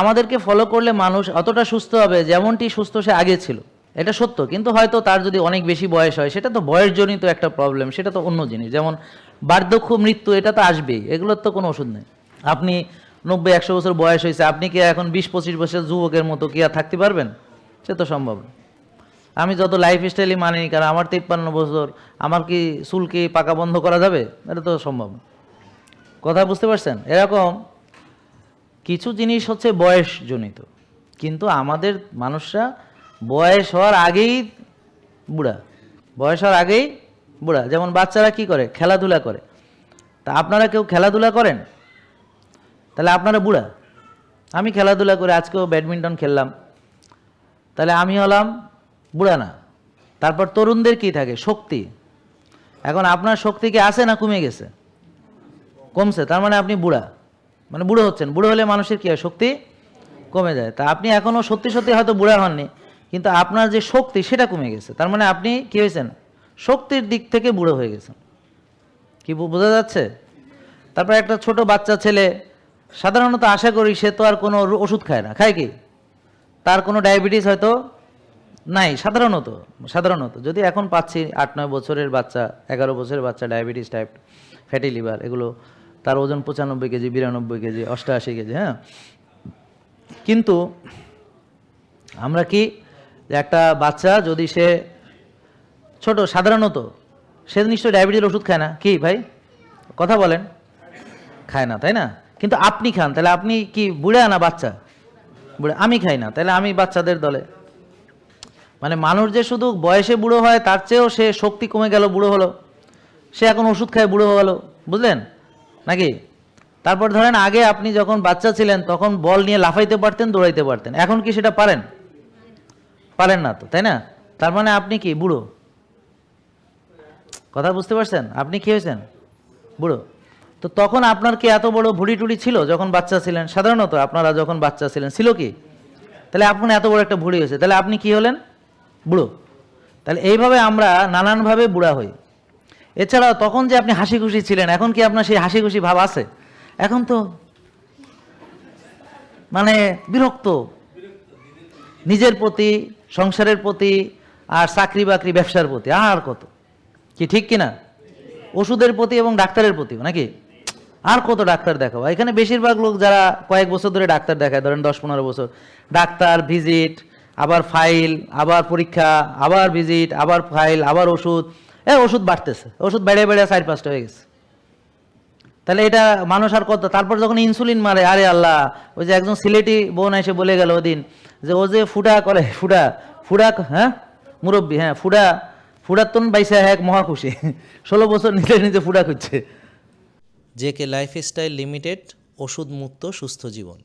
আমাদেরকে ফলো করলে মানুষ অতটা সুস্থ হবে যেমনটি সুস্থ সে আগে ছিল, এটা সত্য। কিন্তু হয়তো তার যদি অনেক বেশি বয়স হয়, সেটা তো বয়সজনিত একটা প্রবলেম, সেটা তো অন্য জিনিস। যেমন বার্ধক্য, মৃত্যু, এটা তো আসবেই, এগুলোর তো কোনো ওষুধ নেই। আপনি 90-100 বছর বয়স হয়েছে, আপনি কি এখন 20-25 বছর যুবকের মতো কি আর থাকতে পারবেন? সে তো সম্ভব না। আমি যত লাইফস্টাইলই মানিনি, কারণ আমার 53 বছর, আমার কি চুল কি পাকা বন্ধ করা যাবে? এটা তো সম্ভব না। কথা বুঝতে পারছেন? এরকম কিছু জিনিস হচ্ছে বয়সজনিত, কিন্তু আমাদের মানুষরা বয়স হওয়ার আগেই বুড়া, বয়স হওয়ার আগেই বুড়া। যেমন বাচ্চারা কি করে? খেলাধুলা করে। তা আপনারা কেউ খেলাধুলা করেন? তাহলে আপনারা বুড়া। আমি খেলাধুলা করে, আজকেও ব্যাডমিন্টন খেললাম, তাহলে আমি হলাম বুড়া না। তারপর তরুণদের কি থাকে? শক্তি। এখন আপনার শক্তি কি আছে না কমে গেছে? কমছে, তার মানে আপনি বুড়া, মানে বুড়ো হচ্ছেন। বুড়ো হলে মানুষের কি হয়? শক্তি কমে যায়। তা আপনি এখনও সত্যি সত্যি হয়তো বুড়া হননি, কিন্তু আপনার যে শক্তি সেটা কমে গেছে, তার মানে আপনি কি হয়েছেন? শক্তির দিক থেকে বুড়ো হয়ে গেছেন। কি বোঝা যাচ্ছে? তারপর একটা ছোট বাচ্চা ছেলে, সাধারণত আশা করি সে তো আর কোনো ওষুধ খায় না, খায় কি? তার কোনো ডায়াবেটিস হয়তো নাই সাধারণত যদি এখন পাচ্ছি 8-9 বছরের বাচ্চা, 11 বছরের বাচ্চা ডায়াবেটিস টাইপ, ফ্যাটি লিভার, এগুলো, তার ওজন 95 কেজি, 92 কেজি, 88 কেজি। হ্যাঁ, কিন্তু আমরা কি, যে একটা বাচ্চা যদি সে ছোট, সাধারণত সে নিশ্চয়ই ডায়াবেটিসের ওষুধ খায় না, কি ভাই কথা বলেন? খায় না, তাই না? কিন্তু আপনি খান, তাহলে আপনি কি বুড়া না বাচ্চা? বুড়া। আমি খাই না, তাহলে আমি বাচ্চাদের দলে। মানে মানুষ যে শুধু বয়সে বুড়ো হয়, তার চেয়েও সে শক্তি কমে গেল, বুড়ো হলো, সে এখন ওষুধ খায় বুড়ো হয়ে গেল, বুঝলেন নাকি? তারপর ধরেন আগে আপনি যখন বাচ্চা ছিলেন তখন বল নিয়ে লাফাইতে পারতেন, দৌড়াইতে পারতেন, এখন কি সেটা পারেন? পারেন না তো, তাই না? তার মানে আপনি কি বুড়ো। কথা বুঝতে পারছেন? আপনি কি হয়েছেন? বুড়ো। তো তখন আপনার কি এত বড় ভুঁড়ি টুড়ি ছিল যখন বাচ্চা ছিলেন? সাধারণত আপনারা যখন বাচ্চা ছিলেন ছিল কি? তাহলে আপনার এত বড় একটা ভুঁড়ি হয়েছে, তাহলে আপনি কি হলেন? বুড়ো। তাহলে এইভাবে আমরা নানানভাবে বুড়া হই। এছাড়াও তখন যে আপনি হাসি খুশি ছিলেন, এখন কি আপনার সেই হাসি খুশি ভাব আছে? এখন তো মানে বিরক্ত, নিজের প্রতি, সংসারের প্রতি, আর চাকরি বাকরি ব্যবসার প্রতি, আর কত কি, ঠিক কিনা? ওষুধের প্রতি এবং ডাক্তারের প্রতি, নাকি? আর কত ডাক্তার দেখাবো? এখানে বেশিরভাগ লোক যারা কয়েক বছর ধরে ডাক্তার দেখায়, ধরেন 10-15 বছর, ডাক্তার, ভিজিট, আবার ফাইল, আবার পরীক্ষা, আবার ভিজিট, আবার ফাইল, আবার ওষুধ, ওষুধ বাড়তেছে, ওষুধ বেড়ে বেড়ে 4-5টা হয়ে গেছে। তাহলে এটা মানুষ আর কত? তারপর যখন ইনসুলিন মারে, আরে আল্লাহ, ওই যে একজন সিলেটি বোন এসে বলে গেল ওদিন, যে ও যে ফুডা করে, ফুডা ফুডা, হ্যাঁ মুরব্বী, হ্যাঁ ফুডা, ফুডাত্তন বাইসা এক মহা খুশি, 16 বছর নিজে নিজে ফুডা খুঁজছে। জেকে লাইফস্টাইল লিমিটেড, ওষুধ মুক্ত সুস্থ জীবন।